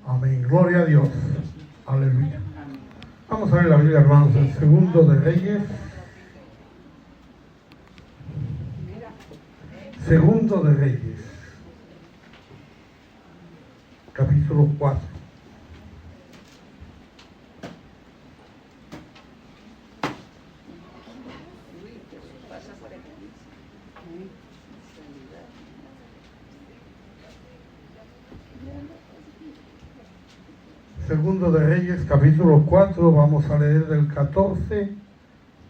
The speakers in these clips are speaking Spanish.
Amén. Gloria a Dios. Aleluya. Vamos a ver la Biblia, hermanos, en Segundo de Reyes. Segundo de Reyes. Capítulo 4. Segundo de Reyes, capítulo 4, vamos a leer del 14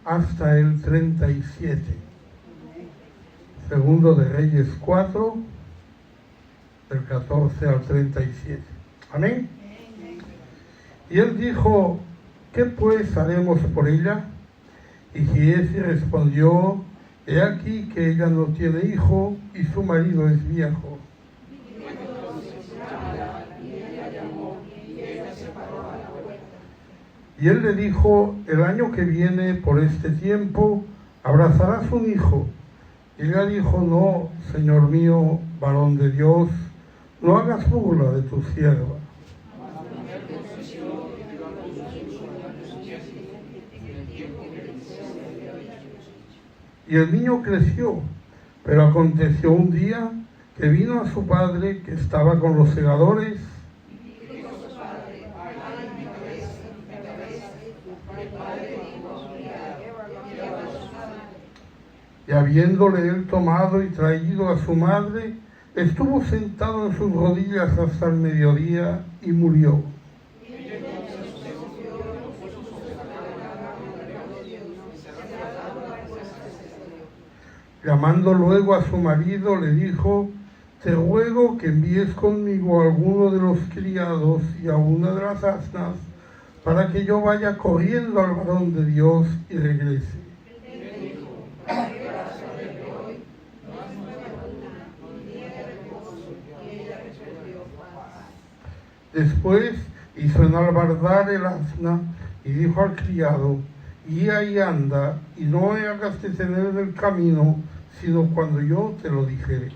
hasta el 37. Segundo de Reyes 4, del 14 al 37. Amén. Y él dijo, ¿qué pues haremos por ella? Y Giezi respondió, he aquí que ella no tiene hijo y su marido es viejo. Y él le dijo, el año que viene, por este tiempo, abrazarás un hijo. Y ella dijo, no, Señor mío, varón de Dios, no hagas burla de tu sierva. Y el niño creció, pero aconteció un día que vino a su padre, que estaba con los segadores, y habiéndole él tomado y traído a su madre, estuvo sentado en sus rodillas hasta el mediodía y murió. Llamando luego a su marido, le dijo, te ruego que envíes conmigo a alguno de los criados y a una de las asnas, para que yo vaya corriendo al varón de Dios y regrese. Después hizo enalbardar el asna y dijo al criado, guía y anda, y no me hagas detener del camino, sino cuando yo te lo dijere.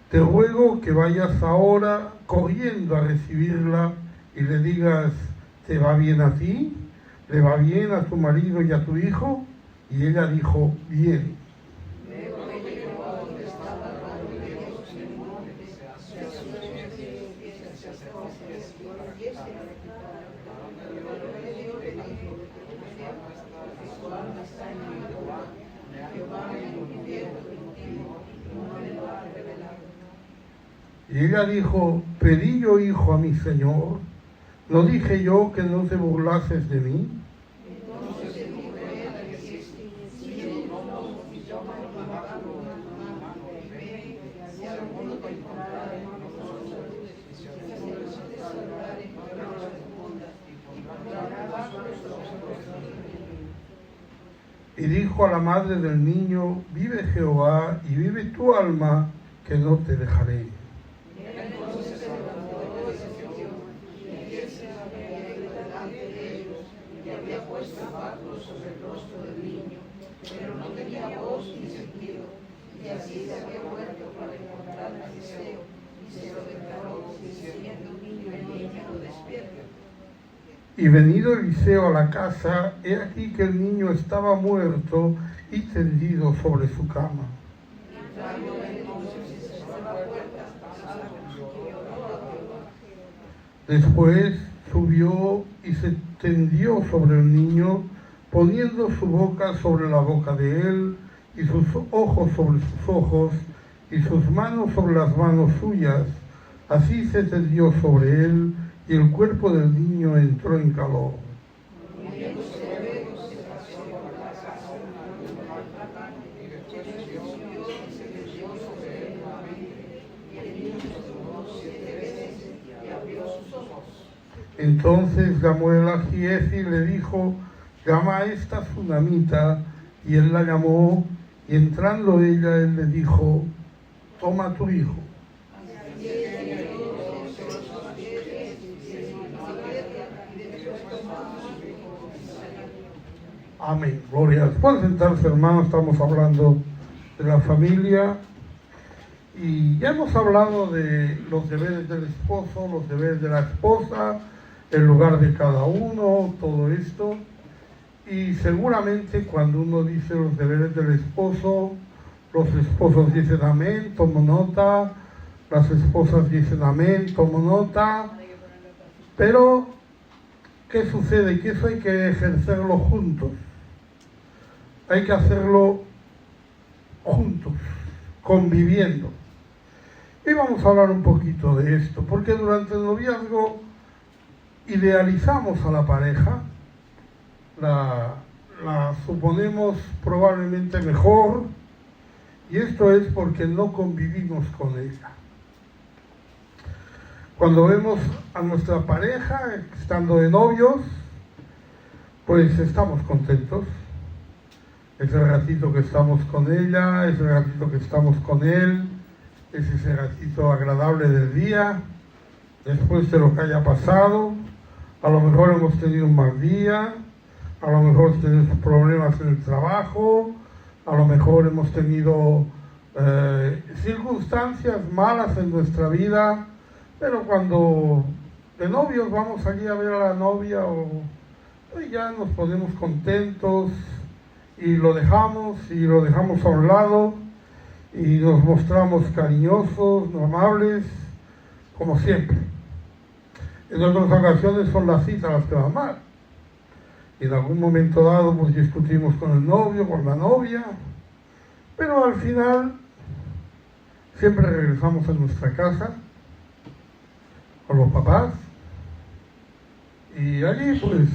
Te ruego que vayas ahora corriendo a recibirla y le digas, ¿te va bien a ti? ¿Le va bien a tu marido y a tu hijo? Y ella dijo, bien. Y ella dijo, pedí yo hijo a mi señor, ¿no dije yo que no te burlases de mí? Y dijo a la madre del niño, vive Jehová y vive tu alma, que no te dejaré. Pero no tenía voz ni sentido, y así se había vuelto para encontrar a Eliseo, y se lo declaró, diciendo, niño, el niño lo despierta. Y venido Eliseo a la casa, he aquí que el niño estaba muerto y tendido sobre su cama. Después subió y se tendió sobre el niño, poniendo su boca sobre la boca de él, y sus ojos sobre sus ojos, y sus manos sobre las manos suyas. Así se tendió sobre él, y el cuerpo del niño entró en calor. Entonces llamó él a Giezi y le dijo, llama a esta sunamita, y él la llamó, y entrando ella, él le dijo, toma a tu hijo. Amén. Gloria a Dios. Pueden sentarse, hermanos, estamos hablando de la familia y ya hemos hablado de los deberes del esposo, los deberes de la esposa, el lugar de cada uno, todo esto. Y seguramente cuando uno dice los deberes del esposo, los esposos dicen amén, tomo nota, las esposas dicen amén, tomo nota. Pero, ¿qué sucede? Que eso hay que ejercerlo juntos. Hay que hacerlo juntos, conviviendo. Y vamos a hablar un poquito de esto, porque durante el noviazgo idealizamos a la pareja, la suponemos probablemente mejor, y esto es porque no convivimos con ella. Cuando vemos a nuestra pareja estando de novios, pues estamos contentos. Ese ratito que estamos con ella, ese ratito que estamos con él, es ese ratito agradable del día, después de lo que haya pasado. A lo mejor hemos tenido un mal día, a lo mejor tenemos problemas en el trabajo, a lo mejor hemos tenido circunstancias malas en nuestra vida, pero cuando de novios vamos allí a ver a la novia, pues ya nos ponemos contentos y lo dejamos a un lado y nos mostramos cariñosos, amables, como siempre. En otras ocasiones son las citas las que van mal. Y en algún momento dado pues discutimos con el novio, con la novia, pero al final siempre regresamos a nuestra casa con los papás y allí pues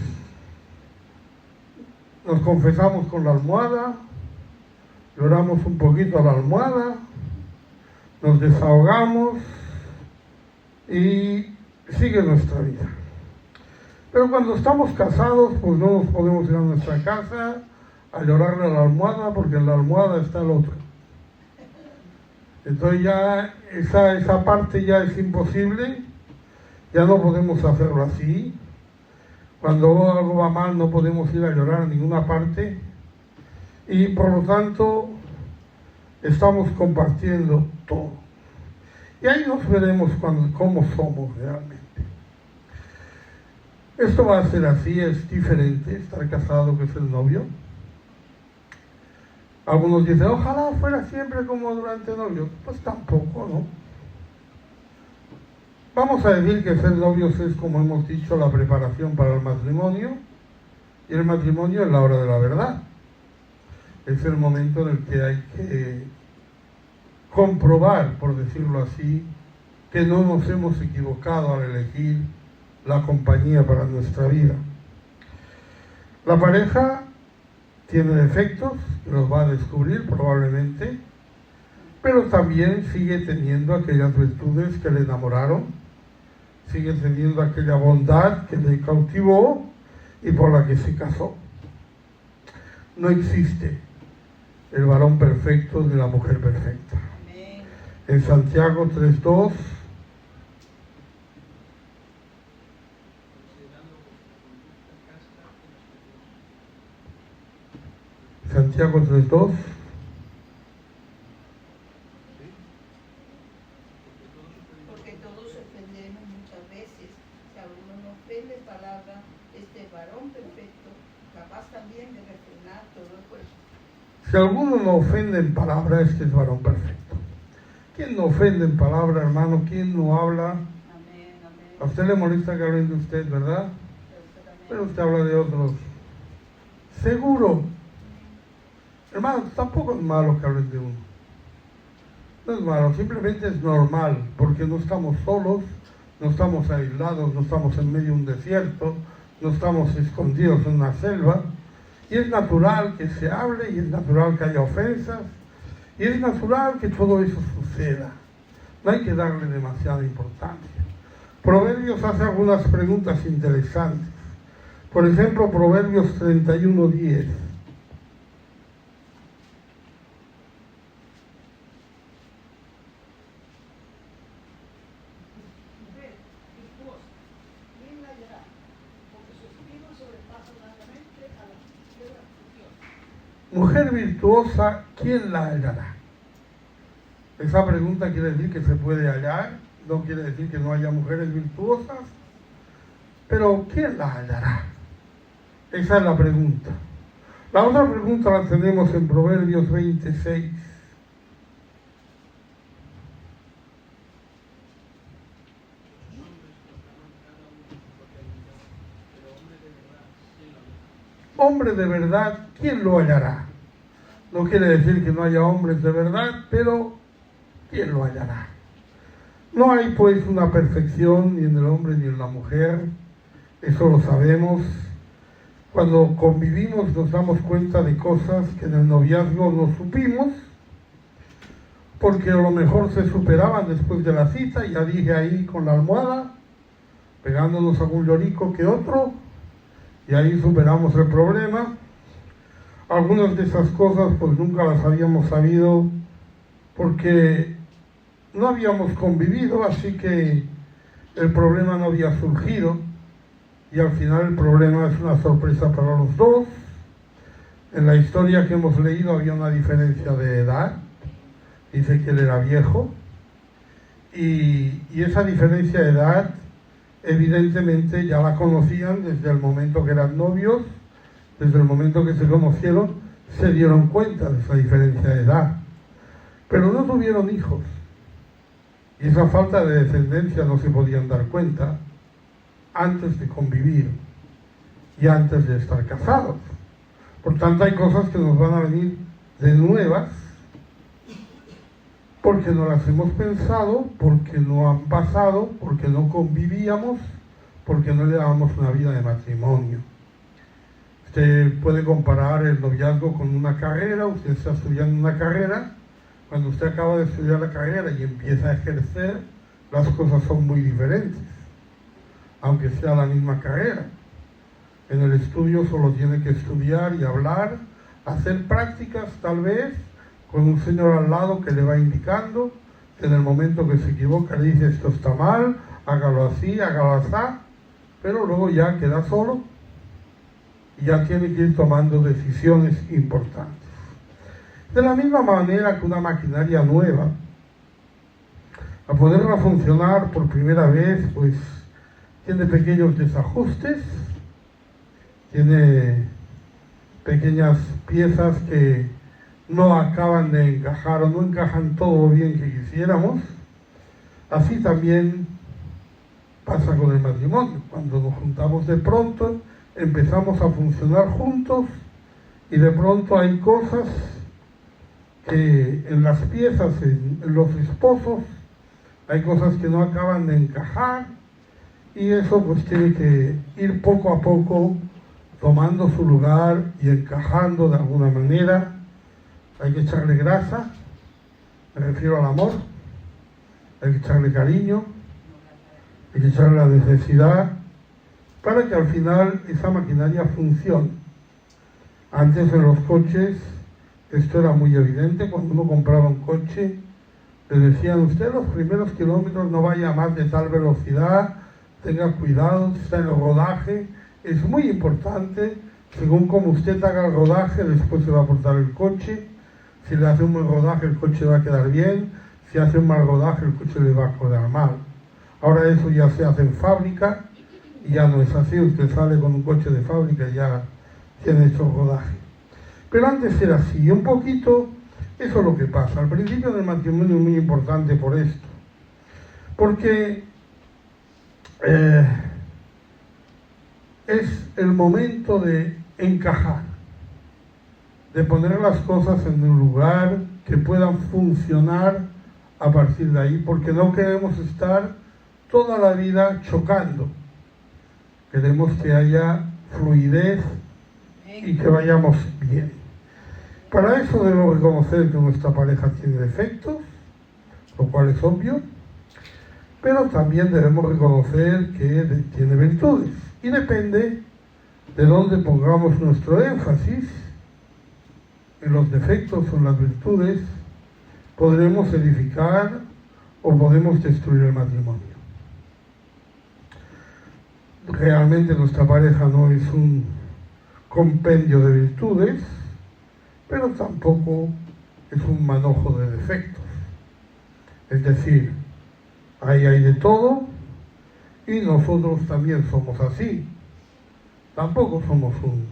nos confesamos con la almohada, lloramos un poquito a la almohada, nos desahogamos y sigue nuestra vida. Pero cuando estamos casados, pues no nos podemos ir a nuestra casa a llorarle a la almohada, porque en la almohada está el otro. Entonces ya esa parte ya es imposible, ya no podemos hacerlo así. Cuando algo va mal no podemos ir a llorar a ninguna parte y por lo tanto estamos compartiendo todo. Y ahí nos veremos cómo somos realmente. Esto va a ser así, es diferente estar casado que ser novio. Algunos dicen, ojalá fuera siempre como durante novio. Pues tampoco, ¿no? Vamos a decir que ser novios es, como hemos dicho, la preparación para el matrimonio, y el matrimonio es la hora de la verdad. Es el momento en el que hay que comprobar, por decirlo así, que no nos hemos equivocado al elegir la compañía para nuestra vida. La pareja tiene defectos, que los va a descubrir probablemente, pero también sigue teniendo aquellas virtudes que le enamoraron, sigue teniendo aquella bondad que le cautivó y por la que se casó. No existe el varón perfecto ni la mujer perfecta. Amén. En Santiago 3:2, Santiago 3:2, Porque todos ofendemos muchas veces. Si alguno no ofende palabra, varón perfecto, capaz también de refrenar todo el cuerpo. si alguno no ofende en palabra, este es varón perfecto. ¿Quién no ofende en palabra, hermano? ¿Quién no habla? Amén, amén. A usted le molesta que hablen de usted, ¿verdad? Pero usted habla de otros. Seguro. Hermano, tampoco es malo que hablen de uno. No es malo, simplemente es normal, porque no estamos solos, no estamos aislados, no estamos en medio de un desierto, no estamos escondidos en una selva, y es natural que se hable, y es natural que haya ofensas, y es natural que todo eso suceda. No hay que darle demasiada importancia. Proverbios hace algunas preguntas interesantes. Por ejemplo, Proverbios 31:10. mujer virtuosa, ¿quién la hallará? Esa pregunta quiere decir que se puede hallar, no quiere decir que no haya mujeres virtuosas, pero ¿quién la hallará? Esa es la pregunta. La otra pregunta la tenemos en Proverbios 26. Hombre de verdad, ¿quién lo hallará? No quiere decir que no haya hombres de verdad, pero ¿quién lo hallará? No hay pues una perfección ni en el hombre ni en la mujer, eso lo sabemos. Cuando convivimos nos damos cuenta de cosas que en el noviazgo no supimos, porque a lo mejor se superaban después de la cita, ya dije ahí con la almohada, pegándonos algún llorico que otro, y ahí superamos el problema. Algunas de esas cosas pues nunca las habíamos sabido porque no habíamos convivido, así que el problema no había surgido y al final el problema es una sorpresa para los dos. En la historia que hemos leído había una diferencia de edad, dice que él era viejo y esa diferencia de edad evidentemente ya la conocían desde el momento que eran novios, desde el momento que se conocieron, se dieron cuenta de esa diferencia de edad. Pero no tuvieron hijos. Y esa falta de descendencia no se podían dar cuenta antes de convivir y antes de estar casados. Por tanto, hay cosas que nos van a venir de nuevas porque no las hemos pensado, porque no han pasado, porque no convivíamos, porque no le dábamos una vida de matrimonio. Usted puede comparar el noviazgo con una carrera, usted está estudiando una carrera, cuando usted acaba de estudiar la carrera y empieza a ejercer, las cosas son muy diferentes, aunque sea la misma carrera. En el estudio solo tiene que estudiar y hablar, hacer prácticas tal vez, con un señor al lado que le va indicando, en el momento que se equivoca le dice esto está mal, hágalo así, hágalo así, pero luego ya queda solo y ya tiene que ir tomando decisiones importantes. De la misma manera que una maquinaria nueva, a poderla funcionar por primera vez, pues tiene pequeños desajustes, tiene pequeñas piezas que no acaban de encajar o no encajan todo lo bien que quisiéramos. Así también pasa con el matrimonio. Cuando nos juntamos de pronto, empezamos a funcionar juntos y de pronto hay cosas que en las piezas, en los esposos, hay cosas que no acaban de encajar y eso pues tiene que ir poco a poco tomando su lugar y encajando de alguna manera. Hay que echarle grasa, me refiero al amor, hay que echarle cariño, hay que echarle la necesidad, para que al final esa maquinaria funcione. Antes en los coches esto era muy evidente, cuando uno compraba un coche le decían, usted los primeros kilómetros no vaya a más de tal velocidad, tenga cuidado, está en el rodaje, es muy importante, según como usted haga el rodaje, después se va a portar el coche. Si le hace un buen rodaje, el coche va a quedar bien. Si hace un mal rodaje, el coche le va a quedar mal. Ahora eso ya se hace en fábrica y ya no es así. Usted sale con un coche de fábrica y ya tiene hecho rodaje. Pero antes era así. Y un poquito, eso es lo que pasa. Al principio del matrimonio es muy importante por esto. Porque es el momento de encajar, de poner las cosas en un lugar que puedan funcionar a partir de ahí, porque no queremos estar toda la vida chocando. Queremos que haya fluidez y que vayamos bien. Para eso debemos reconocer que nuestra pareja tiene defectos, lo cual es obvio, pero también debemos reconocer que tiene virtudes. Y depende de dónde pongamos nuestro énfasis, en los defectos o en las virtudes, podremos edificar o podemos destruir el matrimonio. Realmente nuestra pareja no es un compendio de virtudes, pero tampoco es un manojo de defectos. Es decir, ahí hay de todo y nosotros también somos así. Tampoco somos un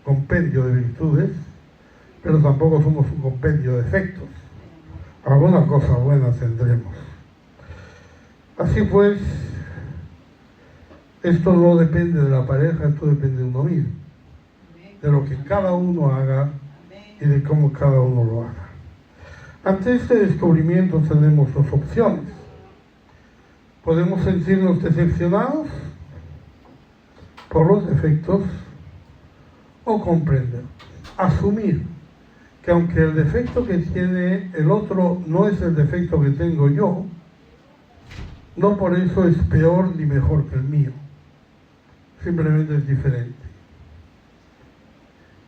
compendio de virtudes, pero tampoco somos un compendio de defectos. Alguna cosa buena tendremos. Así pues, esto no depende de la pareja, esto depende de uno mismo, de lo que cada uno haga y de cómo cada uno lo haga. Ante este descubrimiento tenemos dos opciones. Podemos sentirnos decepcionados por los defectos o comprender, asumir que aunque el defecto que tiene el otro no es el defecto que tengo yo, no por eso es peor ni mejor que el mío, simplemente es diferente.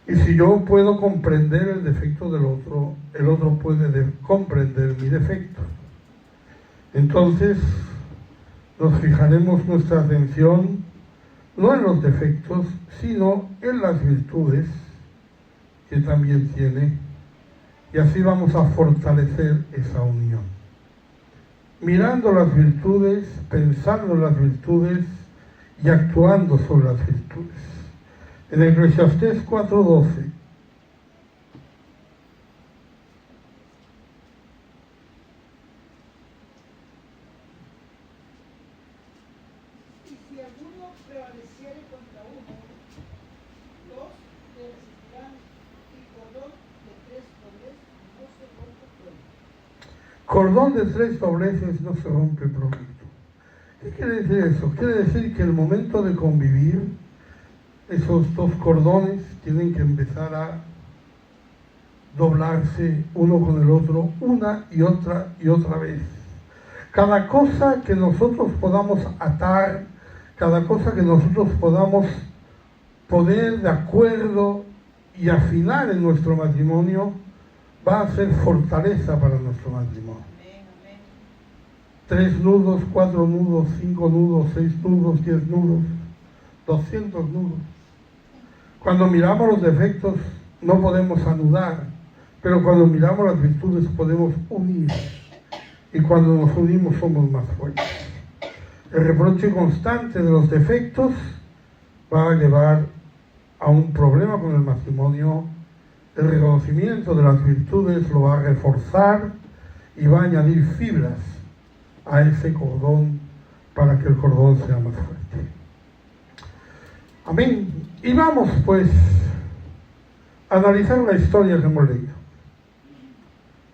Y si yo puedo comprender el defecto del otro, el otro puede comprender mi defecto. Entonces nos fijaremos nuestra atención no en los defectos, sino en las virtudes que también tiene, y así vamos a fortalecer esa unión. Mirando las virtudes, pensando en las virtudes y actuando sobre las virtudes. En Eclesiastés 4:12. Y si alguno prevaleciere contra uno, dos le resistirán, y cordón de tres dobles no se rompe pronto. Cordón de tres dobleces no se rompe pronto. ¿Qué quiere decir eso? Quiere decir que el momento de convivir, esos dos cordones tienen que empezar a doblarse uno con el otro una y otra vez. Cada cosa que nosotros podamos atar, cada cosa que nosotros podamos poner de acuerdo y afinar en nuestro matrimonio, va a ser fortaleza para nuestro matrimonio. 3 nudos, 4 nudos, 5 nudos, 6 nudos, 10 nudos, 200 nudos. Cuando miramos los defectos no podemos anudar, pero cuando miramos las virtudes podemos unir. Y cuando nos unimos somos más fuertes. El reproche constante de los defectos va a llevar a un problema con el matrimonio. El reconocimiento de las virtudes lo va a reforzar y va a añadir fibras a ese cordón para que el cordón sea más fuerte. Amén. Y vamos pues a analizar la historia que hemos leído.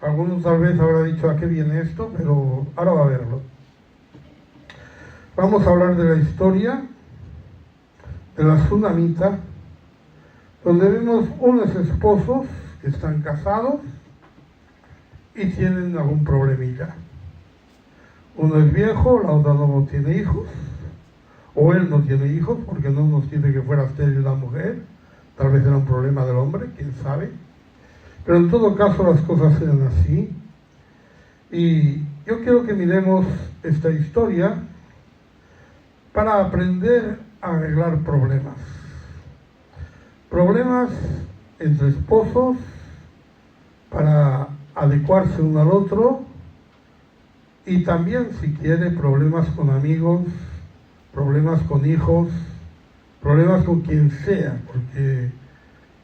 Algunos tal vez habrán dicho a qué viene esto, pero ahora va a verlo. Vamos a hablar de la historia de la Tsunamita, donde vemos unos esposos que están casados y tienen algún problemilla. Uno es viejo, la otra no tiene hijos, o él no tiene hijos, porque no nos dice que fuera estéril la mujer, tal vez era un problema del hombre, quién sabe. Pero en todo caso las cosas eran así. Y yo quiero que miremos esta historia para aprender a arreglar problemas. Problemas entre esposos, para adecuarse uno al otro, y también, si quiere, problemas con amigos, problemas con hijos, problemas con quien sea, porque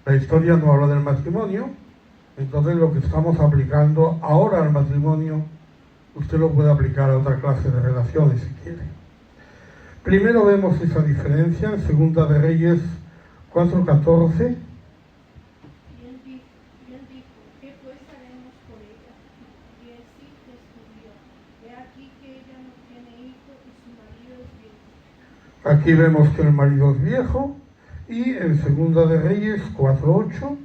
la historia no habla del matrimonio. Entonces lo que estamos aplicando ahora al matrimonio, usted lo puede aplicar a otra clase de relaciones si quiere. Primero vemos esa diferencia en Segunda de Reyes 4:14. Y él dijo, ¿qué pues haremos por ella? Y él sí respondió, he aquí que ella no tiene hijo y su marido es viejo. Aquí vemos que el marido es viejo. Y en Segunda de Reyes 4:8.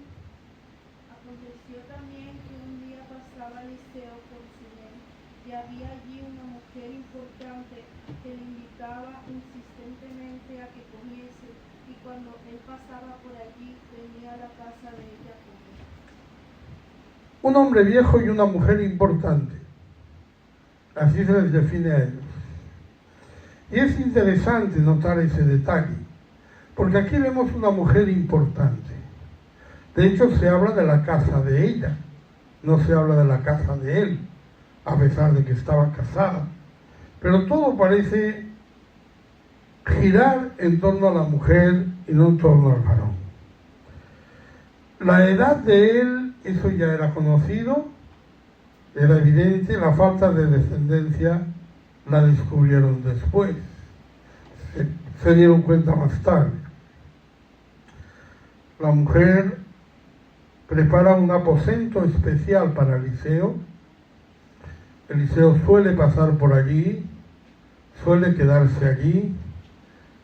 Aconteció también que un día pasaba Eliseo por Sunem, y había allí una mujer importante que le invitaba insistentemente a que comiese, y cuando él pasaba por allí, venía a la casa de ella a comer. Un hombre viejo y una mujer importante. Así se les define a ellos. Y es interesante notar ese detalle, porque aquí vemos una mujer importante. De hecho, se habla de la casa de ella, no se habla de la casa de él, a pesar de que estaba casada. Pero todo parece girar en torno a la mujer y no en torno al varón. La edad de él, eso ya era conocido, era evidente. La falta de descendencia la descubrieron después, se dieron cuenta más tarde. La mujer prepara un aposento especial para Eliseo. Eliseo suele pasar por allí, suele quedarse allí,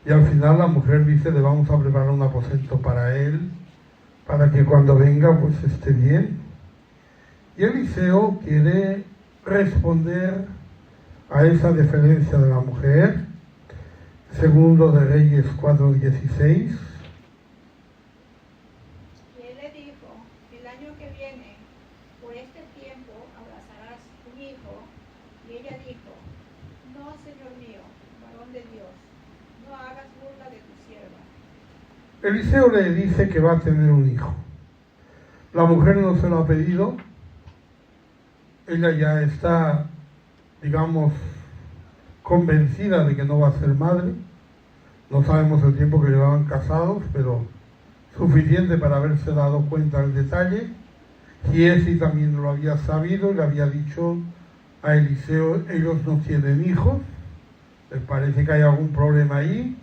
y al final la mujer dice: le vamos a preparar un aposento para él, para que cuando venga pues esté bien. Y Eliseo quiere responder a esa deferencia de la mujer. Segundo de Reyes 4:16. Y él le dijo: el año que viene, por este tiempo, abrazarás un hijo. Y ella dijo: no, Señor mío, varón de Dios, no hagas burla de tu sierva. Eliseo le dice que va a tener un hijo. La mujer no se lo ha pedido. Ella ya está, digamos, convencida de que no va a ser madre. No sabemos el tiempo que llevaban casados, pero suficiente para haberse dado cuenta del detalle. Giesi también lo había sabido y le había dicho a Eliseo: ellos no tienen hijos, les parece que hay algún problema ahí.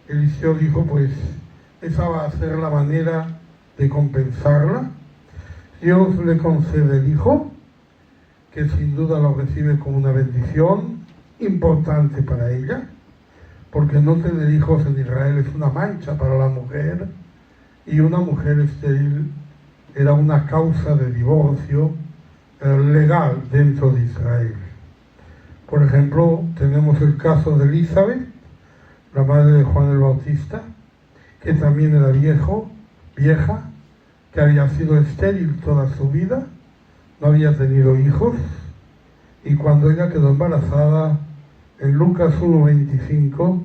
Eliseo dijo: pues esa va a ser la manera de compensarla. Dios le concede el hijo, que sin duda lo recibe como una bendición importante para ella, porque no tener hijos en Israel es una mancha para la mujer, y una mujer estéril era una causa de divorcio legal dentro de Israel. Por ejemplo, tenemos el caso de Elizabeth, la madre de Juan el Bautista, que también era vieja, que había sido estéril toda su vida, no había tenido hijos, y cuando ella quedó embarazada, en Lucas 1:25,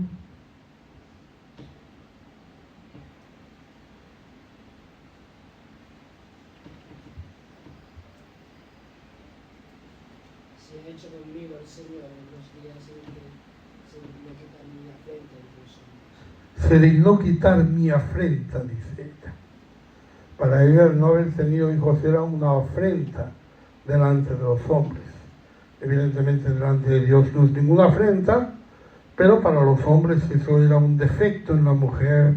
se ha hecho conmigo el Señor en los días en que se dignó quitar mi afrenta entre los hombres. se dignó quitar mi afrenta, dice ella. Para ella el no haber tenido hijos era una afrenta delante de los hombres. Evidentemente delante de Dios no es ninguna afrenta, pero para los hombres eso era un defecto en la mujer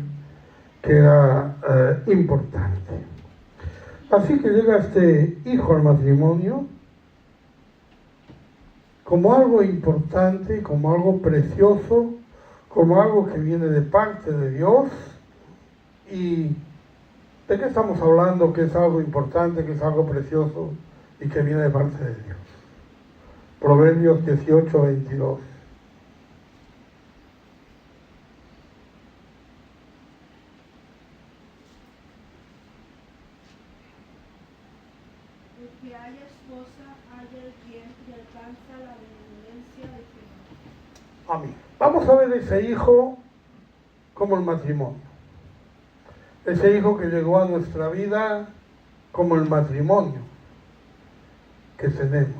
que era importante. Así que llega este hijo al matrimonio como algo importante, como algo precioso, como algo que viene de parte de Dios. ¿Y de qué estamos hablando? Que es algo importante, que es algo precioso y que viene de parte de Dios. Proverbios 18:22. El que haya esposa halla el bien y alcanza la benevolencia del Señor. Amén. Vamos a ver ese hijo como el matrimonio. Ese hijo que llegó a nuestra vida como el matrimonio que tenemos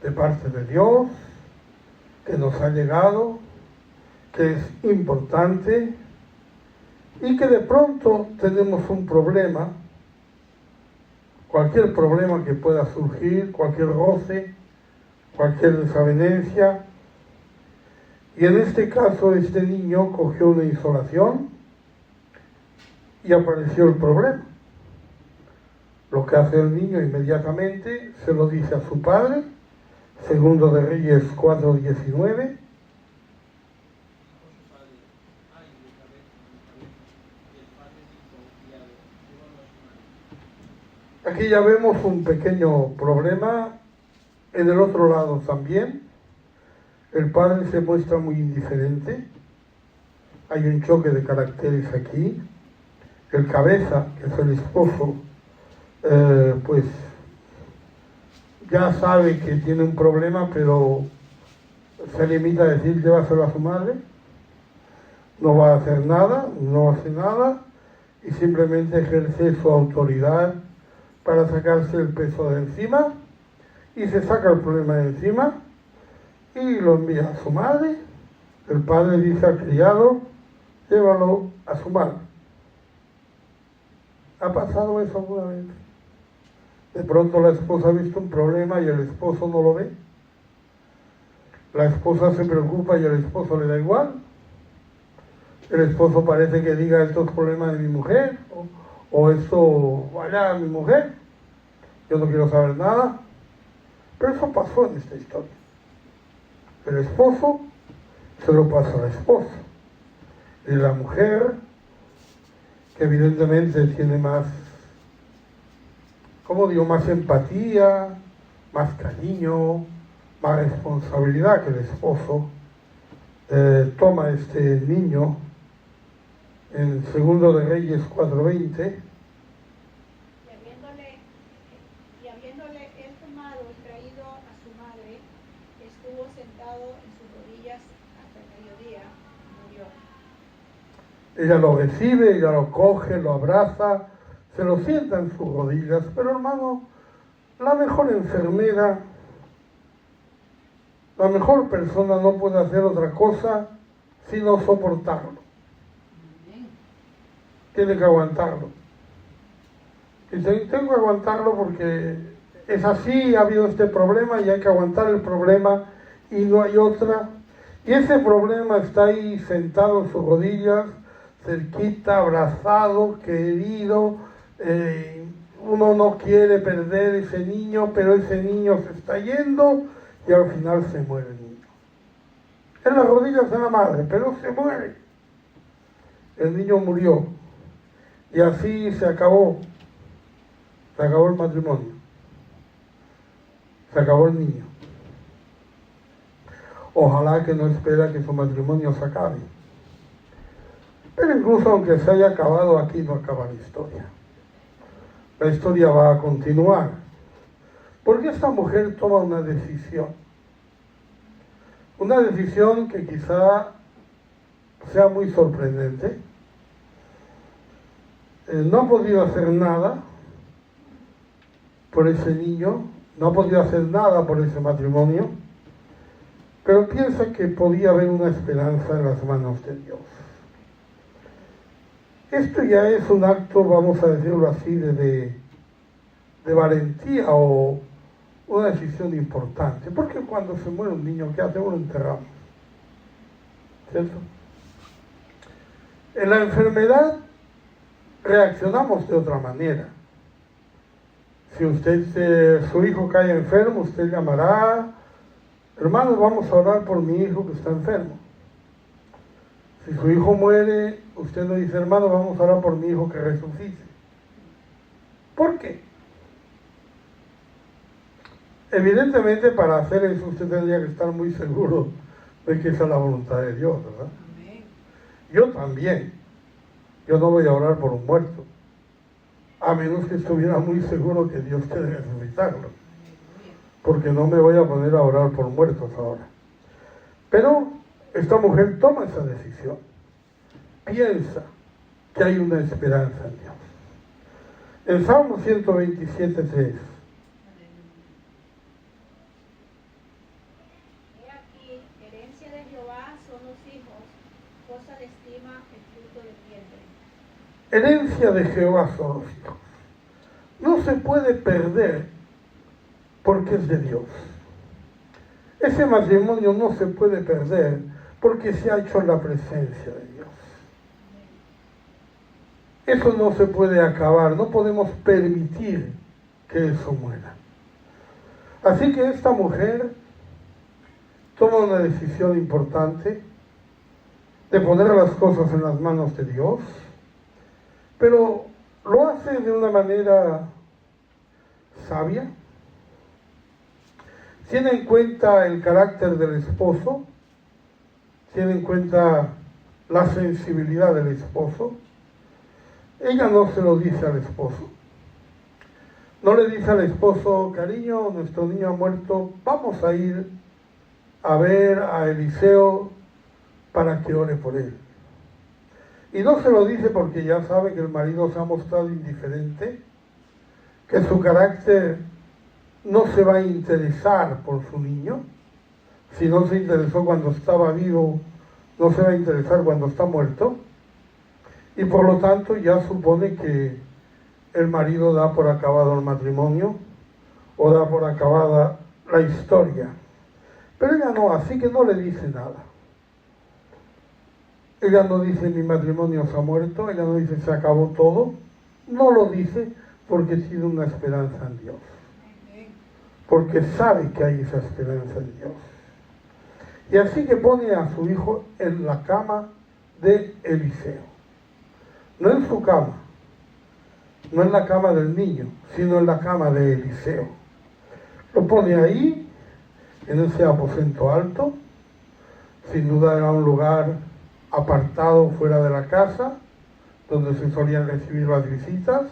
de parte de Dios, que nos ha llegado, que es importante, y que de pronto tenemos un problema, cualquier problema que pueda surgir, cualquier roce, cualquier desavenencia. Y en este caso este niño cogió una insolación y apareció el problema. Lo que hace el niño inmediatamente se lo dice a su padre, segundo de Reyes 4:19. Aquí ya vemos un pequeño problema. En el otro lado también. El padre se muestra muy indiferente. Hay un choque de caracteres aquí. El cabeza, que es el esposo, pues ya sabe que tiene un problema, pero se limita a decir: llévaselo a su madre. No va a hacer nada, no hace nada. y simplemente ejerce su autoridad para sacarse el peso de encima, y se saca el problema de encima y lo envía a su madre. El padre dice al criado, llévalo a su madre. ¿Ha pasado eso alguna vez? De pronto la esposa ha visto un problema y el esposo no lo ve. La esposa se preocupa y el esposo le da igual. El esposo parece que diga, esto es problema de mi mujer, o esto vaya a mi mujer, yo no quiero saber nada. Pero eso pasó en esta historia. El esposo se lo pasa a la esposa. Y la mujer, que evidentemente tiene más, ¿cómo digo?, más empatía, más cariño, más responsabilidad que el esposo, toma a este niño en 2 de Reyes 4:20. Y habiéndole él tomado y traído a su madre, estuvo sentado en sus rodillas hasta el mediodía y murió. Ella lo recibe, ella lo coge, lo abraza, se lo sienta en sus rodillas. Pero hermano, la mejor enfermera, la mejor persona no puede hacer otra cosa sino soportarlo. Tiene que aguantarlo. Y tengo que aguantarlo porque es así, ha habido este problema y hay que aguantar el problema y no hay otra. Y ese problema está ahí sentado en sus rodillas, cerquita, abrazado, querido. Uno no quiere perder ese niño, pero ese niño se está yendo y al final se muere el niño. En las rodillas de la madre, pero se muere. El niño murió. Y así se acabó el matrimonio, se acabó el niño. Ojalá que no espera que su matrimonio se acabe. Pero incluso aunque se haya acabado, aquí no acaba la historia. La historia va a continuar. Porque esta mujer toma una decisión. Una decisión que quizá sea muy sorprendente. No ha podido hacer nada por ese niño, no ha podido hacer nada por ese matrimonio, pero piensa que podía haber una esperanza en las manos de Dios. Esto ya es un acto, vamos a decirlo así, de valentía o una decisión importante, porque cuando se muere un niño, ¿qué hacemos? Lo enterramos, ¿cierto? En la enfermedad reaccionamos de otra manera. Si su hijo cae enfermo, usted llamará, hermanos, vamos a orar por mi hijo que está enfermo. Si su hijo muere, usted no dice, hermano, vamos a orar por mi hijo que resucite. ¿Por qué? Evidentemente, para hacer eso usted tendría que estar muy seguro de que esa es la voluntad de Dios, ¿verdad? Amén. Yo también. Yo no voy a orar por un muerto, a menos que estuviera muy seguro que Dios quiere resucitarlo, porque no me voy a poner a orar por muertos ahora. Pero esta mujer toma esa decisión, piensa que hay una esperanza en Dios. En Salmo 127:3. He aquí, herencia de Jehová son los hijos, cosa de estima el fruto del vientre. Herencia de Jehová son los hijos. No se puede perder porque es de Dios. Ese matrimonio no se puede perder porque se ha hecho en la presencia de Dios. Eso no se puede acabar, no podemos permitir que eso muera. Así que esta mujer toma una decisión importante de poner las cosas en las manos de Dios, pero lo hace de una manera sabia. Tiene en cuenta el carácter del esposo, tiene en cuenta la sensibilidad del esposo. Ella no se lo dice al esposo. No le dice al esposo, cariño, nuestro niño ha muerto, vamos a ir a ver a Eliseo para que ore por él. Y no se lo dice porque ya sabe que el marido se ha mostrado indiferente, que su carácter no se va a interesar por su niño. Si no se interesó cuando estaba vivo, no se va a interesar cuando está muerto. Y por lo tanto ya supone que el marido da por acabado el matrimonio o da por acabada la historia. Pero ella no, así que no le dice nada. Ella no dice mi matrimonio se ha muerto, ella no dice se acabó todo. No lo dice porque tiene una esperanza en Dios. Porque sabe que hay esa esperanza en Dios. Y así que pone a su hijo en la cama de Eliseo. No en su cama, no en la cama del niño, sino en la cama de Eliseo. Lo pone ahí, en ese aposento alto. Sin duda era un lugar apartado fuera de la casa, donde se solían recibir las visitas.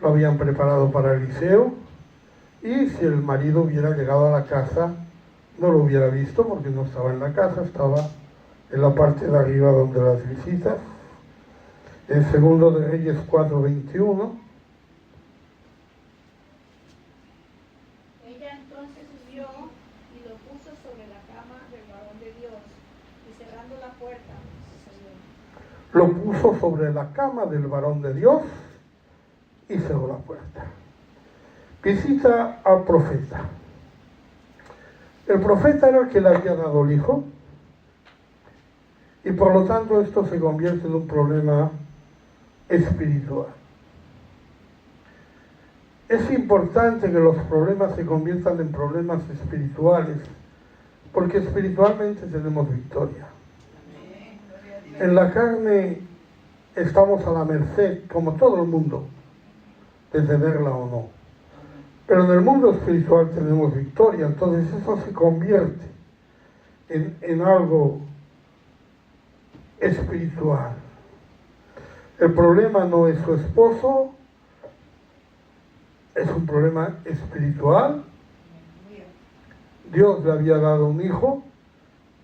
Lo habían preparado para Eliseo. Y si el marido hubiera llegado a la casa, no lo hubiera visto porque no estaba en la casa, estaba en la parte de arriba donde las visitas. En 2 de Reyes 4:21. Ella entonces subió y lo puso sobre la cama del varón de Dios, y cerrando la puerta, salió. Lo puso sobre la cama del varón de Dios y cerró la puerta. Visita al profeta. El profeta era el que le había dado el hijo, y por lo tanto esto se convierte en un problema espiritual. Es importante que los problemas se conviertan en problemas espirituales, porque espiritualmente tenemos victoria. En la carne estamos a la merced, como todo el mundo, de tenerla o no. Pero en el mundo espiritual tenemos victoria, entonces eso se convierte en algo espiritual. El problema no es su esposo, es un problema espiritual. Dios le había dado un hijo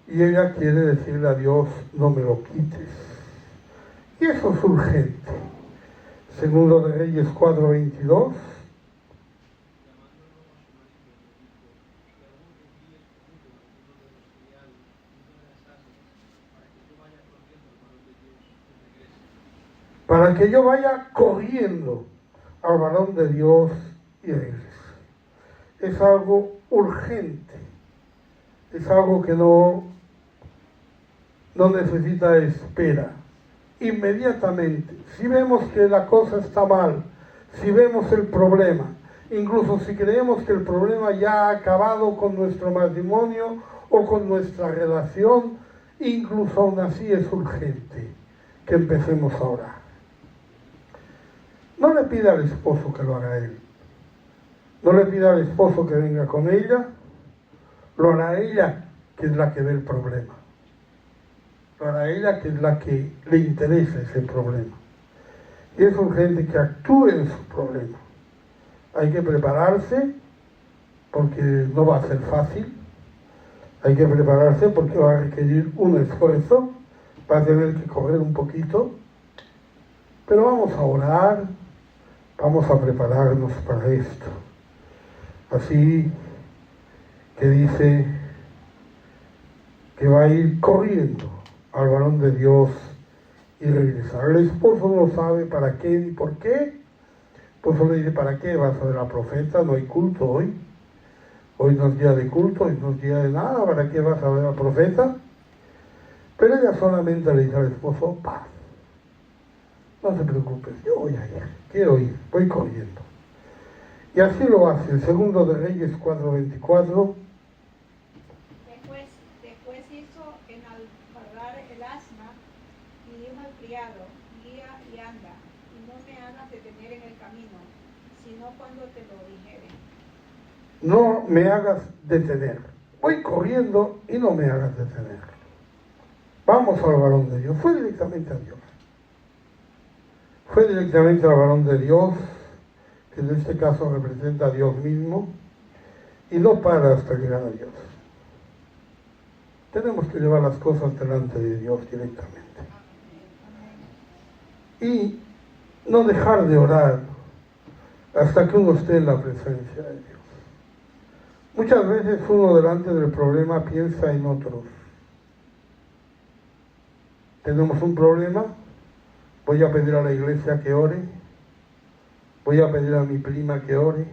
y ella quiere decirle a Dios, no me lo quites. Y eso es urgente. 2 de Reyes 4:22. Para que yo vaya corriendo al varón de Dios y regrese. Es algo urgente. Es algo que no necesita espera. Inmediatamente, si vemos que la cosa está mal, si vemos el problema, incluso si creemos que el problema ya ha acabado con nuestro matrimonio o con nuestra relación, incluso aún así es urgente que empecemos a orar. No le pida al esposo que lo haga él. No le pida al esposo que venga con ella. Lo hará ella, que es la que ve el problema. Lo hará ella, que es la que le interesa ese problema. Y es urgente que actúe en su problema. Hay que prepararse, porque no va a ser fácil. Hay que prepararse porque va a requerir un esfuerzo. Va a tener que correr un poquito. Pero vamos a orar. Vamos a prepararnos para esto. Así que dice que va a ir corriendo al varón de Dios y regresar. El esposo no sabe para qué ni por qué. Pues le dice, ¿para qué vas a ver a la profeta? No hay culto hoy. Hoy no es día de culto, hoy no es día de nada. ¿Para qué vas a ver al profeta? Pero ella solamente le dice al esposo, paz. No te preocupes, yo voy a ir, quiero ir, voy corriendo. Y así lo hace. En 2 de Reyes 4:24. Después hizo enalbardar el asna y dijo al criado, guía y anda, y no me hagas detener en el camino, sino cuando te lo dijere. No me hagas detener. Voy corriendo y no me hagas detener. Vamos al varón de Dios. Fue directamente a Dios. Fue directamente al varón de Dios, que en este caso representa a Dios mismo, y no para hasta llegar a Dios. Tenemos que llevar las cosas delante de Dios directamente. y no dejar de orar hasta que uno esté en la presencia de Dios. Muchas veces uno delante del problema piensa en otros. Tenemos un problema, voy a pedir a la iglesia que ore, voy a pedir a mi prima que ore,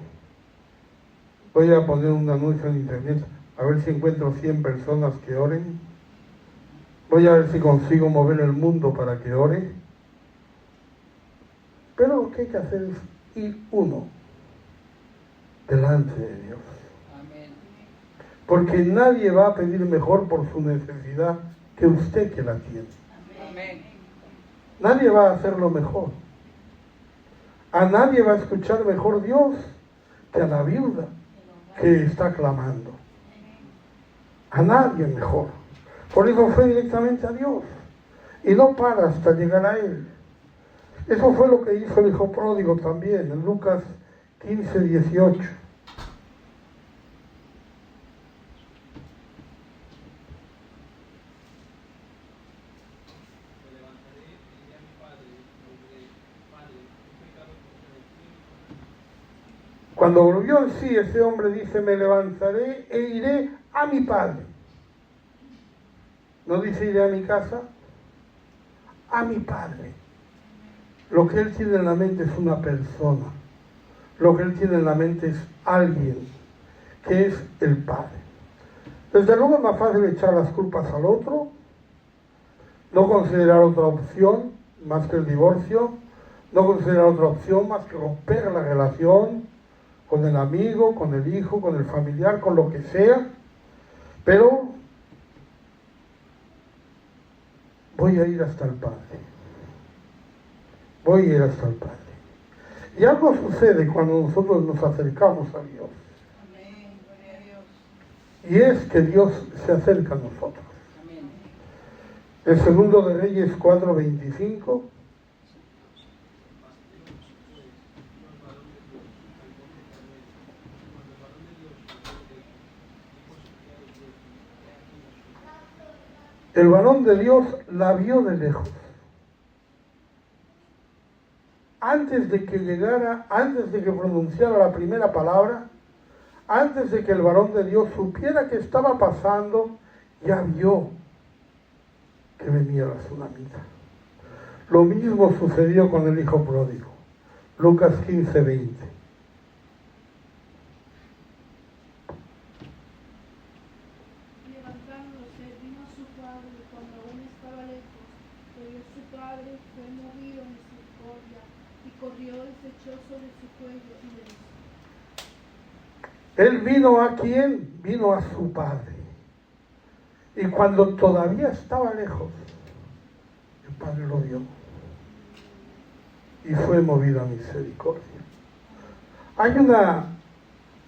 voy a poner un anuncio en internet a ver si encuentro 100 personas que oren, voy a ver si consigo mover el mundo para que ore. Pero lo que hay que hacer es ir uno delante de Dios. Amén. Porque nadie va a pedir mejor por su necesidad que usted que la tiene. Amén. Nadie va a hacerlo mejor. A nadie va a escuchar mejor Dios que a la viuda que está clamando. A nadie mejor. Por eso fue directamente a Dios. Y no para hasta llegar a Él. Eso fue lo que hizo el hijo pródigo también, en Lucas 15, 18. Cuando volvió en sí, ese hombre dice, me levantaré e iré a mi padre. No dice iré a mi casa, a mi padre. Lo que él tiene en la mente es una persona. Lo que él tiene en la mente es alguien, que es el Padre. Desde luego es más fácil echar las culpas al otro, no considerar otra opción más que el divorcio, no considerar otra opción más que romper la relación con el amigo, con el hijo, con el familiar, con lo que sea. Pero voy a ir hasta el Padre. Voy a ir hasta el Padre. Y algo sucede cuando nosotros nos acercamos a Dios. Amén. Gloria a Dios. Y es que Dios se acerca a nosotros. Amén. El segundo de Reyes 4:25. El varón de Dios la vio de lejos. Antes de que llegara, antes de que pronunciara la primera palabra, antes de que el varón de Dios supiera qué estaba pasando, ya vio que venía la tsunamita. Lo mismo sucedió con el hijo pródigo. Lucas 15:20. Levantándose, vino a su padre, y cuando aún estaba lejos, lo vio su padre, fue movido en misericordia, y corrió y se echó sobre su cuello y le dijo. Él vino ¿a quién? Vino a su padre. Y cuando todavía estaba lejos, el padre lo vio. Y fue movido a misericordia. Hay una,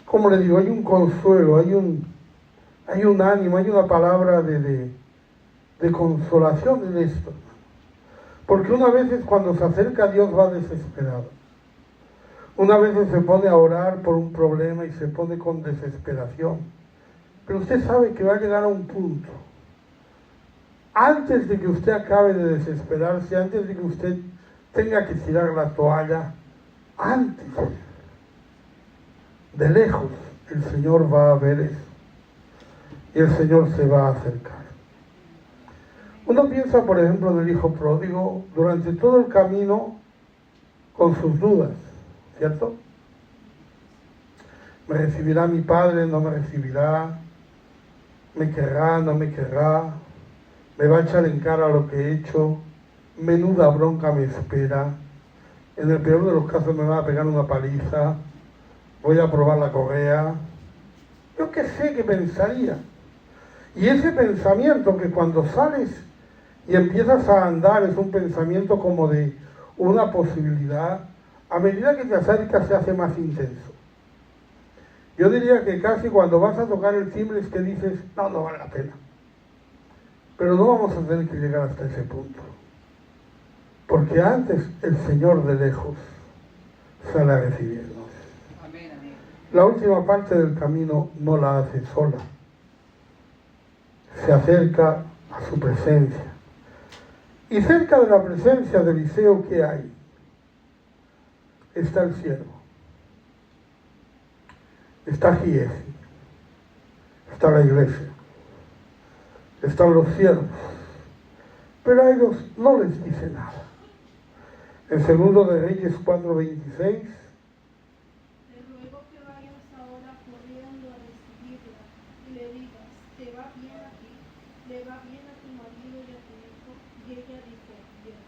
como le digo, hay un consuelo, hay un ánimo, hay una palabra de consolación en esto. Porque una vez cuando se acerca a Dios va desesperado. Una vez se pone a orar por un problema y se pone con desesperación. Pero usted sabe que va a llegar a un punto. Antes de que usted acabe de desesperarse, antes de que usted tenga que tirar la toalla, antes, de lejos, el Señor va a ver eso. Y el Señor se va a acercar. Uno piensa, por ejemplo, en el hijo pródigo, durante todo el camino, con sus dudas, ¿cierto? ¿Me recibirá mi padre? ¿No me recibirá? ¿Me querrá? ¿No me querrá? ¿Me va a echar en cara lo que he hecho? Menuda bronca me espera. En el peor de los casos me va a pegar una paliza. Voy a probar la correa. Yo qué sé qué pensaría. Y ese pensamiento que cuando sales y empiezas a andar es un pensamiento como de una posibilidad, a medida que te acercas se hace más intenso. Yo diría que casi cuando vas a tocar el timbre es que dices, no vale la pena. Pero no vamos a tener que llegar hasta ese punto. Porque antes el Señor de lejos sale a recibirnos. Amén, amén. La última parte del camino no la hace sola. Se acerca a su presencia. Y cerca de la presencia de Eliseo, ¿qué hay? Está el siervo. Está Giesi. Está la iglesia. Están los siervos. Pero a ellos no les dice nada. En 2 de Reyes 4:26. Te ruego que vayas ahora corriendo a recibirla y le digas, ¿te va bien aquí? ¿Le va bien a tu marido y a tu hijo? Y ella dijo, bien.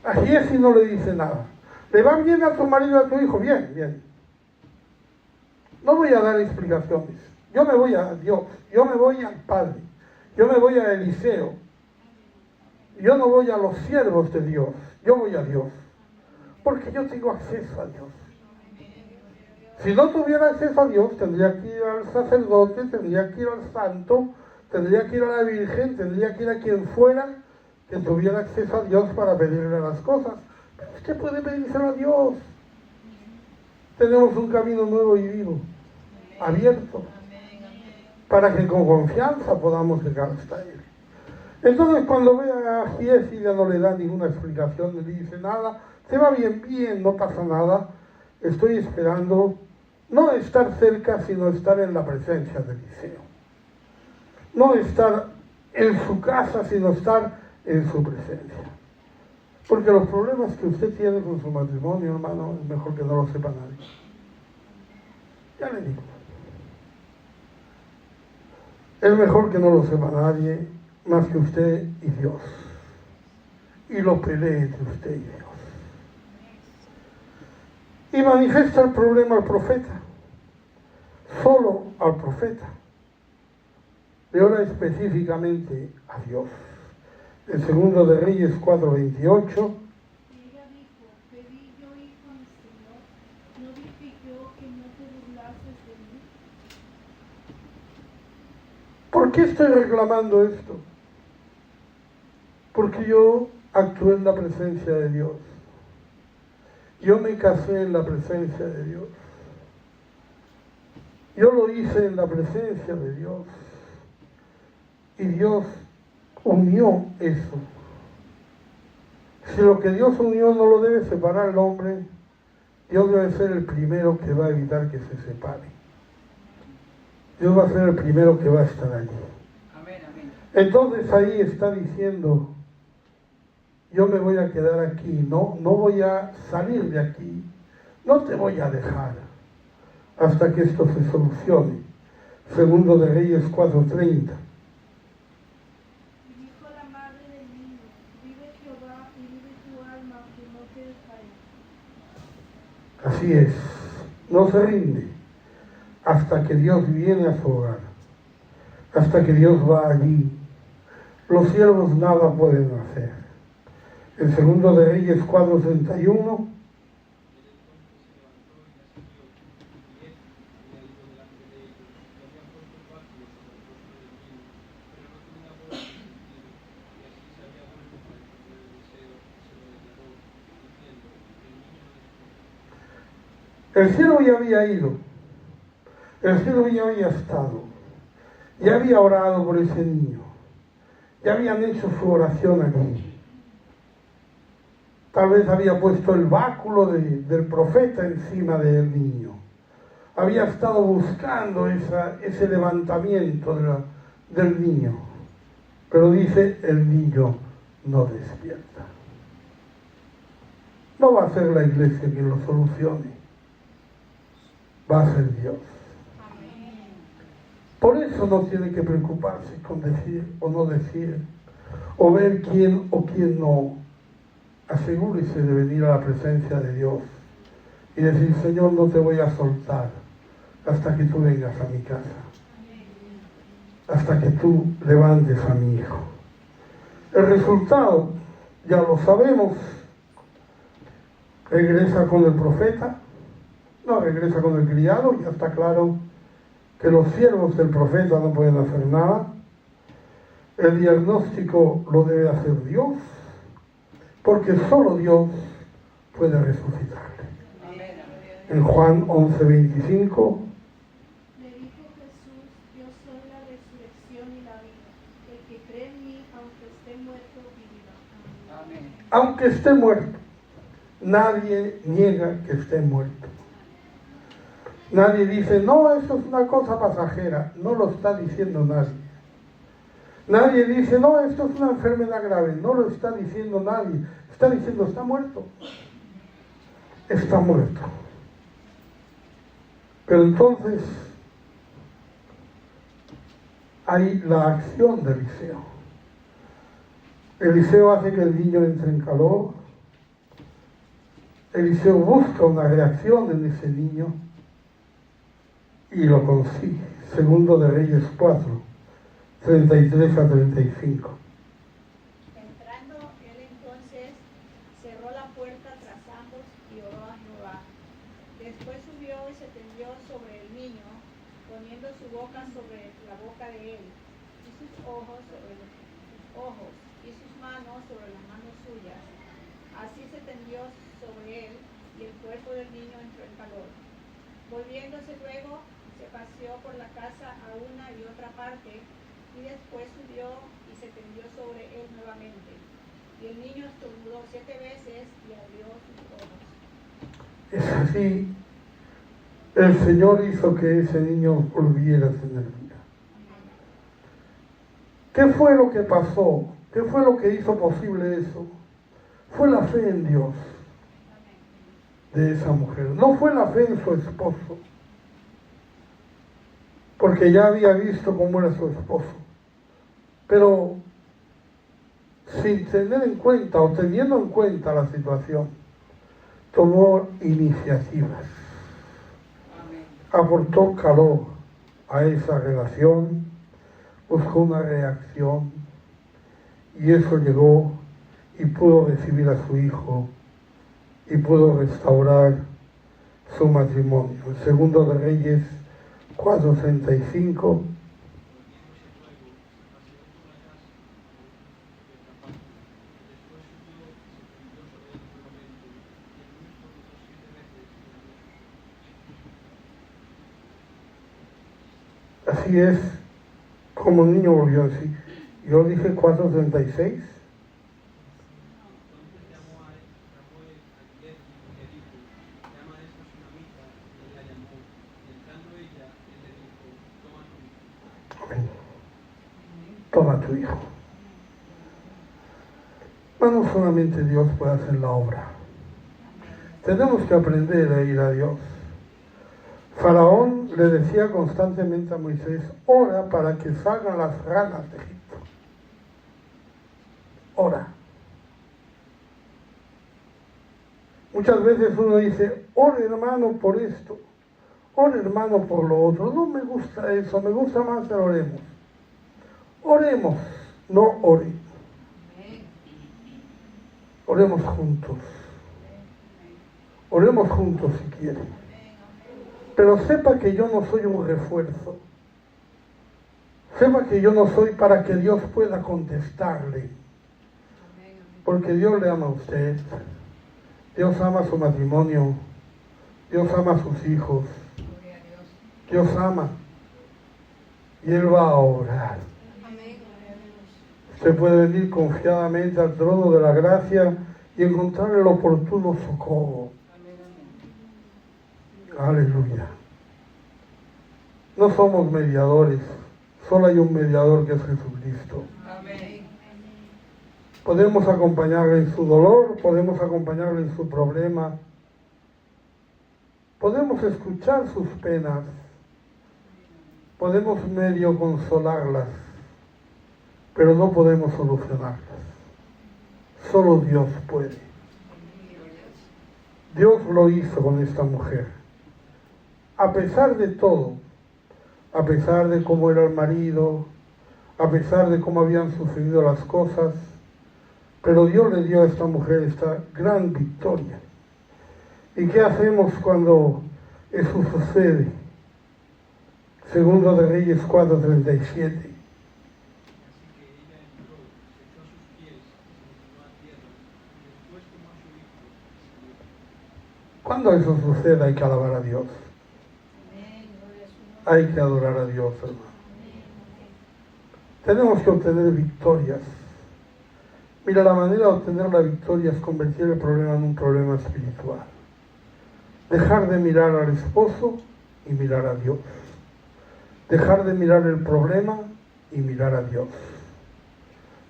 A Giesi no le dice nada. ¿Le va bien a tu marido y a tu hijo? Bien, bien. No voy a dar explicaciones. Yo me voy a Dios. Yo me voy al Padre. Yo me voy a Eliseo. Yo no voy a los siervos de Dios. Yo voy a Dios. Porque yo tengo acceso a Dios. Si no tuviera acceso a Dios, tendría que ir al sacerdote, tendría que ir al santo, tendría que ir a la Virgen, tendría que ir a quien fuera que tuviera acceso a Dios para pedirle las cosas. Pero usted puede pedírselo a Dios. Tenemos un camino nuevo y vivo, abierto, para que con confianza podamos llegar hasta Él. Entonces, cuando ve a Giesi, ya no le da ninguna explicación, no le dice nada, se va bien, bien, no pasa nada, estoy esperando, no estar cerca, sino estar en la presencia de Eliseo. No estar en su casa, sino estar en su presencia. Porque los problemas que usted tiene con su matrimonio, hermano, es mejor que no lo sepa nadie. Ya le digo. Es mejor que no lo sepa nadie, más que usted y Dios. Y lo pelee entre usted y Dios. Y manifiesta el problema al profeta. Solo al profeta. Le ora específicamente a Dios. En 2 de Reyes 4:28. Y ella dijo, pedí yo hijo a mi Señor, ¿no dije yo que no te burlases de mí? ¿Por qué estoy reclamando esto? Porque yo actué en la presencia de Dios. Yo me casé en la presencia de Dios. Yo lo hice en la presencia de Dios. Y Dios unió eso. Si lo que Dios unió no lo debe separar el hombre, Dios debe ser el primero que va a evitar que se separe. Dios va a ser el primero que va a estar allí. Entonces ahí está diciendo, yo me voy a quedar aquí, no voy a salir de aquí, no te voy a dejar hasta que esto se solucione. 2 de Reyes 4:30. Y dijo la madre del niño, vive Jehová y vive tu alma, que no te dejaré. Así es, no se rinde hasta que Dios viene a su hogar, hasta que Dios va allí. Los siervos nada pueden hacer. En 2 de Reyes 4:31. El siervo ya había ido, el siervo ya había estado, ya había orado por ese niño, ya habían hecho su oración allí. Tal vez había puesto el báculo del profeta encima del niño. Había estado buscando ese levantamiento del niño. Pero dice, el niño no despierta. No va a ser la iglesia quien lo solucione. Va a ser Dios. Por eso no tiene que preocuparse con decir o no decir, o ver quién o quién no. Asegúrese de venir a la presencia de Dios y decir, Señor, no te voy a soltar hasta que tú vengas a mi casa, hasta que tú levantes a mi hijo. El resultado, ya lo sabemos, regresa con el profeta, no regresa con el criado, ya está claro que los siervos del profeta no pueden hacer nada. El diagnóstico lo debe hacer Dios, porque solo Dios puede resucitarle. En Juan 11:25. Le dijo Jesús, yo soy la resurrección y la vida. El que cree en mí, aunque esté muerto, vivirá. aunque esté muerto. Nadie niega que esté muerto. Nadie dice, no, eso es una cosa pasajera. No lo está diciendo nadie. Nadie dice, no, esto es una enfermedad grave. No lo está diciendo nadie. Está diciendo, está muerto. Está muerto. Pero entonces hay la acción de Eliseo. Eliseo hace que el niño entre en calor. Eliseo busca una reacción en ese niño y lo consigue. Segundo de Reyes 4, 33 a 35. Entrando él entonces cerró la puerta tras ambos y oró a Jehová. Después subió y se tendió sobre el niño, poniendo su boca sobre la boca de él, y sus ojos sobre sus ojos, y sus manos sobre las manos suyas. Así se tendió sobre él, y el cuerpo del niño entró en calor. Volviéndose luego, se paseó por la casa a una y otra parte, y después subió y se tendió sobre él nuevamente. Y el niño estornudó 7 veces y abrió sus ojos. Es así, el Señor hizo que ese niño volviera a tener vida. ¿Qué fue lo que pasó? ¿Qué fue lo que hizo posible eso? Fue la fe en Dios de esa mujer. No fue la fe en su esposo, porque ya había visto cómo era su esposo. Pero sin tener en cuenta o teniendo en cuenta la situación, tomó iniciativas. Aportó calor a esa relación, buscó una reacción y eso llegó y pudo recibir a su hijo y pudo restaurar su matrimonio. El segundo de Reyes 4:35. Así es como el niño volvió así. Yo dije 4:36. Toma tu hijo. No solamente Dios puede hacer la obra. Tenemos que aprender a ir a Dios. Faraón le decía constantemente a Moisés, ora para que salgan las ranas de Egipto. Ora. Muchas veces uno dice, ore hermano por esto, ore hermano por lo otro. No me gusta eso, me gusta más que oremos. Oremos, no ore. Oremos juntos. Oremos juntos si quiere. Pero sepa que yo no soy un refuerzo. Sepa que yo no soy para que Dios pueda contestarle. Porque Dios le ama a usted. Dios ama su matrimonio. Dios ama a sus hijos. Dios ama. Y Él va a orar. Usted puede venir confiadamente al trono de la gracia y encontrar el oportuno socorro. Aleluya. No somos mediadores, solo hay un mediador que es Jesucristo. Amén. Podemos acompañarle en su dolor, podemos acompañarle en su problema, podemos escuchar sus penas, podemos medio consolarlas, pero no podemos solucionarlas. Solo Dios puede. Dios lo hizo con esta mujer. A pesar de todo, a pesar de cómo era el marido, a pesar de cómo habían sucedido las cosas, pero Dios le dio a esta mujer esta gran victoria. ¿Y qué hacemos cuando eso sucede? Segundo de Reyes 4:37. Cuando eso suceda hay que alabar a Dios. Hay que adorar a Dios, hermano. Tenemos que obtener victorias. Mira, la manera de obtener la victoria es convertir el problema en un problema espiritual. Dejar de mirar al esposo y mirar a Dios. Dejar de mirar el problema y mirar a Dios.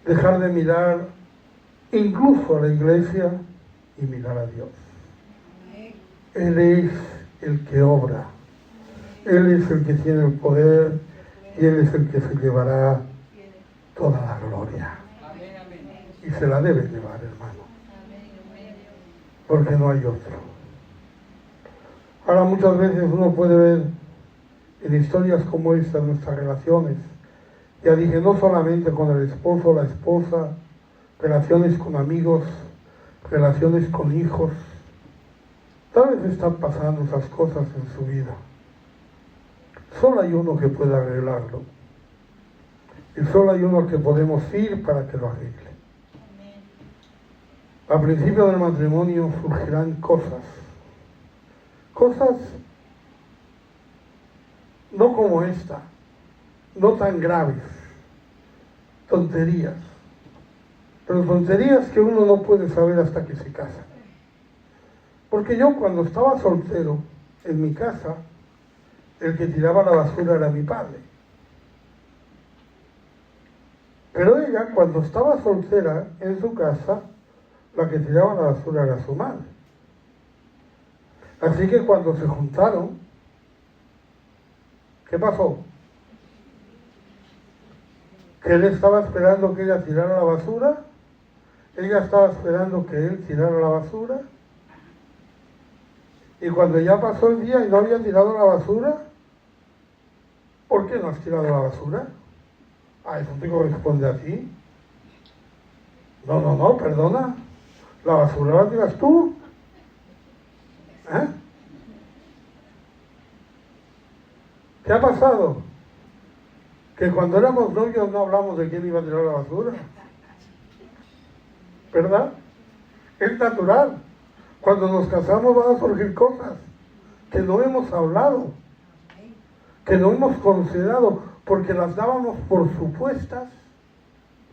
Dejar de mirar incluso a la iglesia y mirar a Dios. Él es el que obra. Él es el que tiene el poder y Él es el que se llevará toda la gloria. Y se la debe llevar, hermano. Porque no hay otro. Ahora muchas veces uno puede ver en historias como esta nuestras relaciones. Ya dije, no solamente con el esposo o la esposa, relaciones con amigos, relaciones con hijos. Tal vez están pasando esas cosas en su vida. Solo hay uno que puede arreglarlo. Y solo hay uno que podemos ir para que lo arregle. Al principio del matrimonio surgirán cosas no como esta, no tan graves, tonterías, pero tonterías que uno no puede saber hasta que se casa. Porque yo cuando estaba soltero en mi casa, el que tiraba la basura era mi padre. Pero ella, cuando estaba soltera en su casa, la que tiraba la basura era su madre. Así que cuando se juntaron, ¿qué pasó? Que él estaba esperando que ella tirara la basura, ella estaba esperando que él tirara la basura, y cuando ya pasó el día y no había tirado la basura, ¿por qué no has tirado la basura? Eso te corresponde a ti. No, perdona, la basura la tiras tú. ¿Qué ha pasado? Que cuando éramos novios no hablamos de quién iba a tirar la basura. ¿Verdad? Es natural. Cuando nos casamos van a surgir cosas que no hemos hablado, que no hemos considerado, porque las dábamos por supuestas,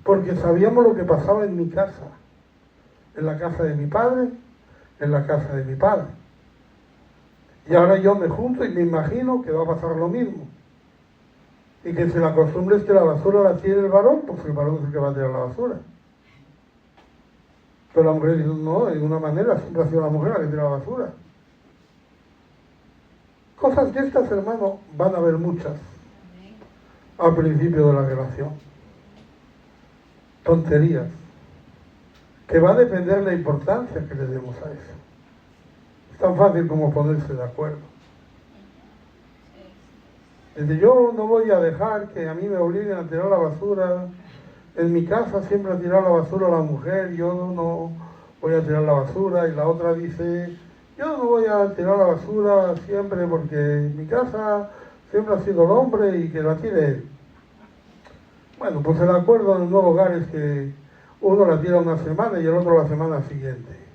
porque sabíamos lo que pasaba en mi casa, en la casa de mi padre, en la casa de mi padre. Y ahora yo me junto y me imagino que va a pasar lo mismo. Y que si la costumbre es que la basura la tire el varón, pues el varón es el que va a tirar la basura. Pero la mujer dice, no, de ninguna manera, siempre ha sido la mujer la que tira la basura. Cosas de estas, hermano, van a haber muchas al principio de la relación. Tonterías. Que va a depender la importancia que le demos a eso. Es tan fácil como ponerse de acuerdo. Desde yo no voy a dejar que a mí me obliguen a tirar la basura. En mi casa siempre ha tirado la basura la mujer, yo no voy a tirar la basura. Y la otra dice, yo no voy a tirar la basura siempre porque en mi casa siempre ha sido el hombre y que la tire él. Bueno, pues el acuerdo en el nuevo hogar es que uno la tira una semana y el otro la semana siguiente.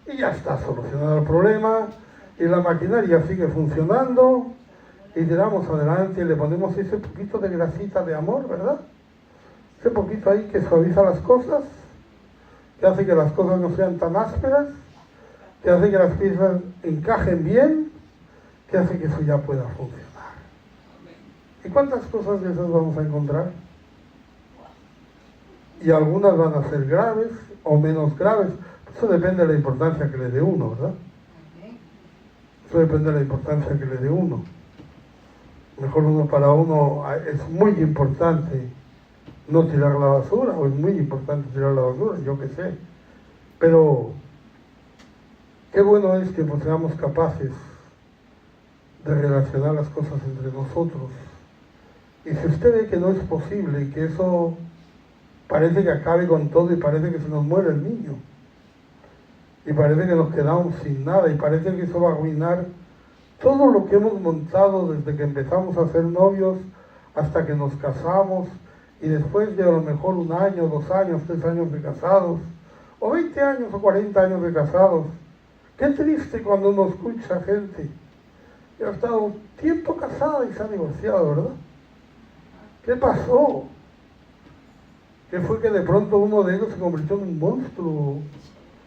Y ya está solucionado el problema y la maquinaria sigue funcionando y tiramos adelante y le ponemos ese poquito de grasita de amor, ¿verdad? Ese poquito ahí que suaviza las cosas, que hace que las cosas no sean tan ásperas, que hace que las piezas encajen bien, que hace que eso ya pueda funcionar. ¿Y cuántas cosas de esas vamos a encontrar? Y algunas van a ser graves o menos graves. Eso depende de la importancia que le dé uno, ¿verdad? Eso depende de la importancia que le dé uno. Mejor para uno es muy importante no tirar la basura, o es muy importante tirar la basura, yo qué sé. Pero qué bueno es que pues, seamos capaces de relacionar las cosas entre nosotros. Y si usted ve que no es posible y que eso parece que acabe con todo y parece que se nos muere el niño, y parece que nos quedamos sin nada y parece que eso va a arruinar todo lo que hemos montado desde que empezamos a ser novios hasta que nos casamos y después de a lo mejor 1 año, 2 años, 3 años de casados, o 20 años o 40 años de casados. Qué triste cuando uno escucha gente que ha estado tiempo casada y se ha divorciado, ¿verdad? ¿Qué pasó? ¿Qué fue que de pronto uno de ellos se convirtió en un monstruo?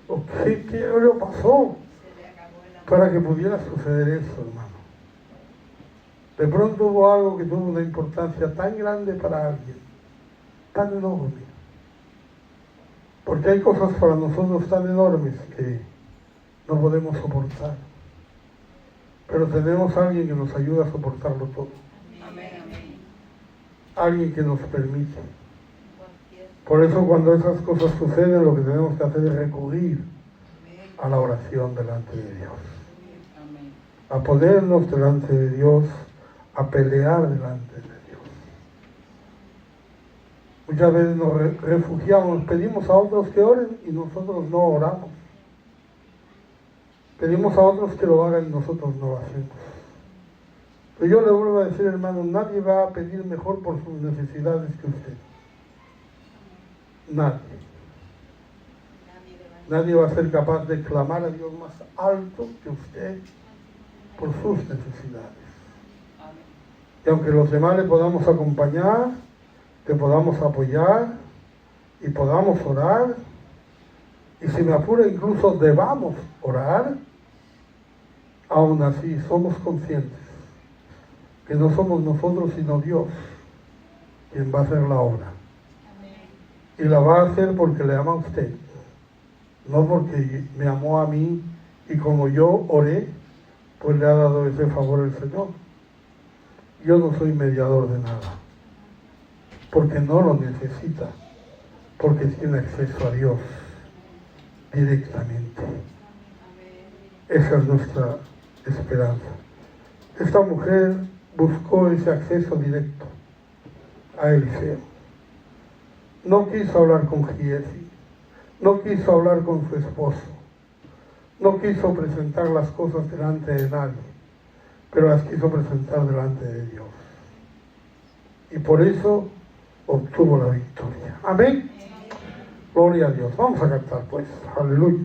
¿O qué le pasó para que pudiera suceder eso, hermano? De pronto hubo algo que tuvo una importancia tan grande para alguien, tan enorme. Porque hay cosas para nosotros tan enormes que no podemos soportar. Pero tenemos a alguien que nos ayuda a soportarlo todo. Alguien que nos permite. Por eso cuando esas cosas suceden, lo que tenemos que hacer es recurrir a la oración delante de Dios. A ponernos delante de Dios, a pelear delante de Dios. Muchas veces nos refugiamos, pedimos a otros que oren y nosotros no oramos. Pedimos a otros que lo hagan y nosotros no lo hacemos. Pero yo le vuelvo a decir, hermano, nadie va a pedir mejor por sus necesidades que usted. Nadie. Nadie va a ser capaz de clamar a Dios más alto que usted por sus necesidades. Y aunque los demás le podamos acompañar, le podamos apoyar y podamos orar, y si me apura incluso debamos orar, aún así somos conscientes que no somos nosotros sino Dios quien va a hacer la obra. Y la va a hacer porque le ama a usted, no porque me amó a mí y como yo oré, pues le ha dado ese favor el Señor. Yo no soy mediador de nada, porque no lo necesita, porque tiene acceso a Dios directamente. Esa es nuestra esperanza. Esta mujer buscó ese acceso directo a Eliseo. No quiso hablar con Giesi, no quiso hablar con su esposo, no quiso presentar las cosas delante de nadie, pero las quiso presentar delante de Dios. Y por eso obtuvo la victoria. Amén. Gloria a Dios. Vamos a cantar pues. Aleluya.